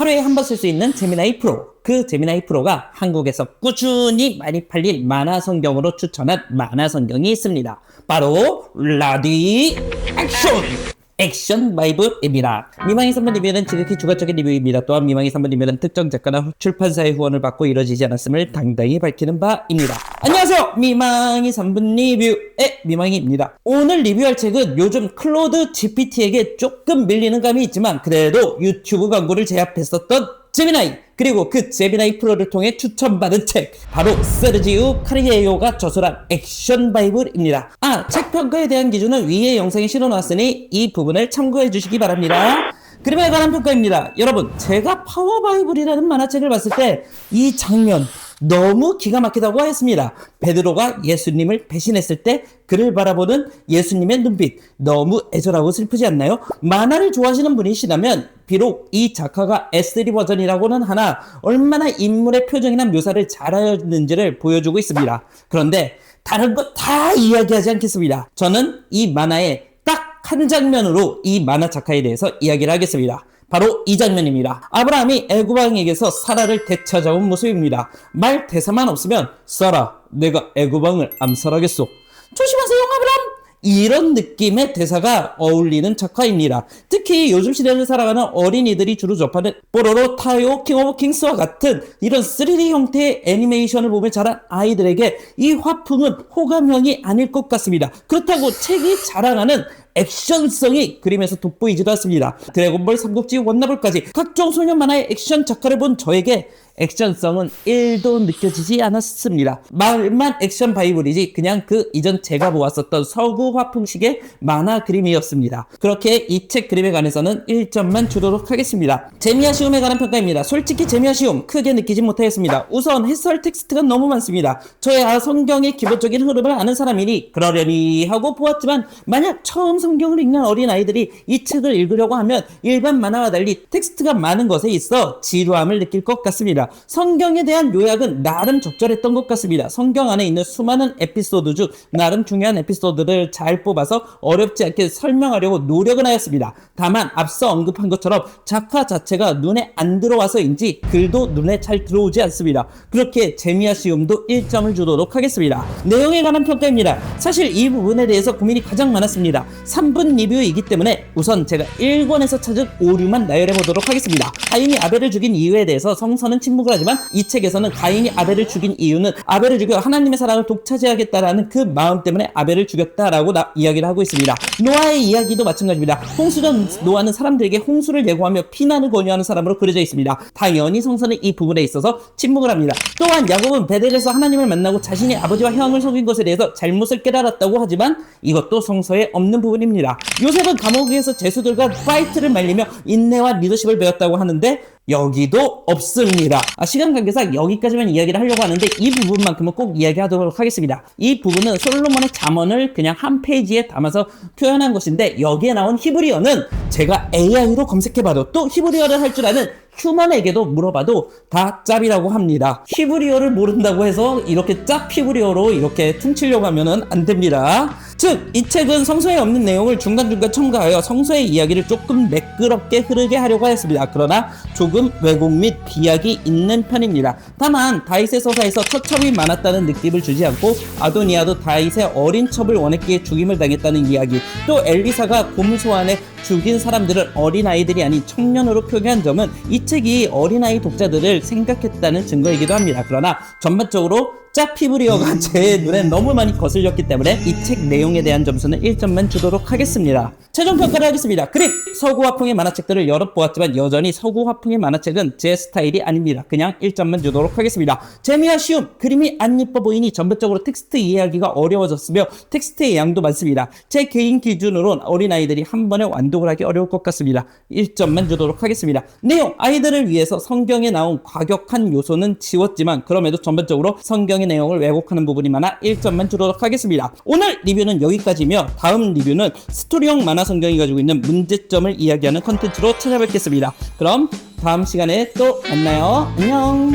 하루에 한 번 쓸 수 있는 재미나이 프로. 그 재미나이 프로가 한국에서 꾸준히 많이 팔릴 만화 성경으로 추천한 만화 성경이 있습니다. 바로 라디 액션! 액션 바이블입니다. 미망의 3번 리뷰는 지극히 주관적인 리뷰입니다. 또한 미망의 3번 리뷰는 특정 작가나 출판사의 후원을 받고 이루어지지 않았음을 당당히 밝히는 바입니다. 안녕하세요. 미망의 3번 리뷰의 미망이입니다. 오늘 리뷰할 책은 요즘 클로드 GPT에게 조금 밀리는 감이 있지만 그래도 유튜브 광고를 제압했었던 제미나이, 그리고 그 제미나이 프로를 통해 추천받은 책, 바로 세르지우 카리에요가 저술한 액션 바이블입니다. 책 평가에 대한 기준은 위에 영상에 실어놨으니 이 부분을 참고해 주시기 바랍니다. 그림에 관한 평가입니다. 여러분, 제가 파워 바이블이라는 만화책을 봤을 때 이 장면 너무 기가 막히다고 했습니다. 베드로가 예수님을 배신했을 때 그를 바라보는 예수님의 눈빛, 너무 애절하고 슬프지 않나요? 만화를 좋아하시는 분이시라면 비록 이 작가가 S3 버전이라고는 하나 얼마나 인물의 표정이나 묘사를 잘하였는지를 보여주고 있습니다. 그런데 다른 거 다 이야기하지 않겠습니다. 저는 이 만화의 딱 한 장면으로 이 만화 작가에 대해서 이야기를 하겠습니다. 바로 이 장면입니다. 아브라함이 애굽왕에게서 사라를 되찾아온 모습입니다. 말 대사만 없으면 사라, 내가 애굽왕을 암살하겠소. 조심하세요, 아브라함! 이런 느낌의 대사가 어울리는 작화입니다. 특히 요즘 시대를 살아가는 어린이들이 주로 접하는 뽀로로, 타요, 킹 오브 킹스와 같은 이런 3D 형태의 애니메이션을 보며 자란 아이들에게 이 화풍은 호감형이 아닐 것 같습니다. 그렇다고 책이 자랑하는 액션성이 그림에서 돋보이지도 않습니다. 드래곤볼, 삼국지, 원나블까지 각종 소년 만화의 액션 작화를 본 저에게 액션성은 1도 느껴지지 않았습니다. 말만 액션 바이블이지 그냥 그 이전 제가 보았었던 서구 화풍식의 만화 그림이었습니다. 그렇게 이 책 그림에 관해서는 1점만 주도록 하겠습니다. 재미아쉬움에 관한 평가입니다. 솔직히 재미아쉬움 크게 느끼지 못하였습니다. 우선 해설 텍스트가 너무 많습니다. 저야 성경의 기본적인 흐름을 아는 사람이니 그러려니 하고 보았지만 만약 처음 성경을 읽는 어린아이들이 이 책을 읽으려고 하면 일반 만화와 달리 텍스트가 많은 것에 있어 지루함을 느낄 것 같습니다. 성경에 대한 요약은 나름 적절했던 것 같습니다. 성경 안에 있는 수많은 에피소드 중 나름 중요한 에피소드를 잘 뽑아서 어렵지 않게 설명하려고 노력은 하였습니다. 다만 앞서 언급한 것처럼 작화 자체가 눈에 안 들어와서인지 글도 눈에 잘 들어오지 않습니다. 그렇게 재미아쉬움도 1점을 주도록 하겠습니다. 내용에 관한 평가입니다. 사실 이 부분에 대해서 고민이 가장 많았습니다. 3분 리뷰이기 때문에 우선 제가 1권에서 찾은 오류만 나열해보도록 하겠습니다. 가인이 아벨을 죽인 이유에 대해서 성서는 침묵을 하지만 이 책에서는 가인이 아벨을 죽인 이유는 아벨을 죽여 하나님의 사랑을 독차지하겠다라는 그 마음 때문에 아벨을 죽였다라고 이야기를 하고 있습니다. 노아의 이야기도 마찬가지입니다. 홍수 전 노아는 사람들에게 홍수를 예고하며 피난을 권유하는 사람으로 그려져 있습니다. 당연히 성서는 이 부분에 있어서 침묵을 합니다. 또한 야곱은 베델에서 하나님을 만나고 자신이 아버지와 형을 속인 것에 대해서 잘못을 깨달았다고 하지만 이것도 성서에 없는 부분입니다. 요셉은 감옥에서 죄수들과 파이트를 말리며 인내와 리더십을 배웠다고 하는데 여기도 없습니다. 시간 관계상 여기까지만 이야기를 하려고 하는데 이 부분만큼은 꼭 이야기하도록 하겠습니다. 이 부분은 솔로몬의 잠언을 그냥 한 페이지에 담아서 표현한 것인데 여기에 나온 히브리어는 제가 AI로 검색해봐도 또 히브리어를 할 줄 아는 휴먼에게도 물어봐도 다 짭이라고 합니다. 히브리어를 모른다고 해서 이렇게 짭 히브리어로 이렇게 퉁치려고 하면은 안 됩니다. 즉, 이 책은 성서에 없는 내용을 중간중간 첨가하여 성서의 이야기를 조금 매끄럽게 흐르게 하려고 하였습니다. 그러나 조금 왜곡 및 비약이 있는 편입니다. 다만 다윗의 서사에서 처첩이 많았다는 느낌을 주지 않고 아도니아도 다윗의 어린 첩을 원했기에 죽임을 당했다는 이야기, 또 엘리사가 고물 소환에 죽인 사람들을 어린아이들이 아닌 청년으로 표기한 점은 이 책이 어린아이 독자들을 생각했다는 증거이기도 합니다. 그러나 전반적으로 짭 히브리어가 제 눈에 너무 많이 거슬렸기 때문에 이 책 내용에 대한 점수는 1점만 주도록 하겠습니다. 최종 평가를 하겠습니다. 그림! 서구 화풍의 만화책들을 여러 보았지만 여전히 서구 화풍의 만화책은 제 스타일이 아닙니다. 그냥 1점만 주도록 하겠습니다. 재미와 쉬움! 그림이 안 예뻐 보이니 전반적으로 텍스트 이해하기가 어려워졌으며 텍스트의 양도 많습니다. 제 개인 기준으로는 어린아이들이 한 번에 완독을 하기 어려울 것 같습니다. 1점만 주도록 하겠습니다. 내용! 아이들을 위해서 성경에 나온 과격한 요소는 지웠지만 그럼에도 전반적으로 성경의 내용을 왜곡하는 부분이 많아 1점만 주도록 하겠습니다. 오늘 리뷰는 여기까지며 다음 리뷰는 스토리형 만화 성경이 가지고 있는 문제점을 이야기하는 컨텐츠로 찾아뵙겠습니다. 그럼 다음 시간에 또 만나요. 안녕.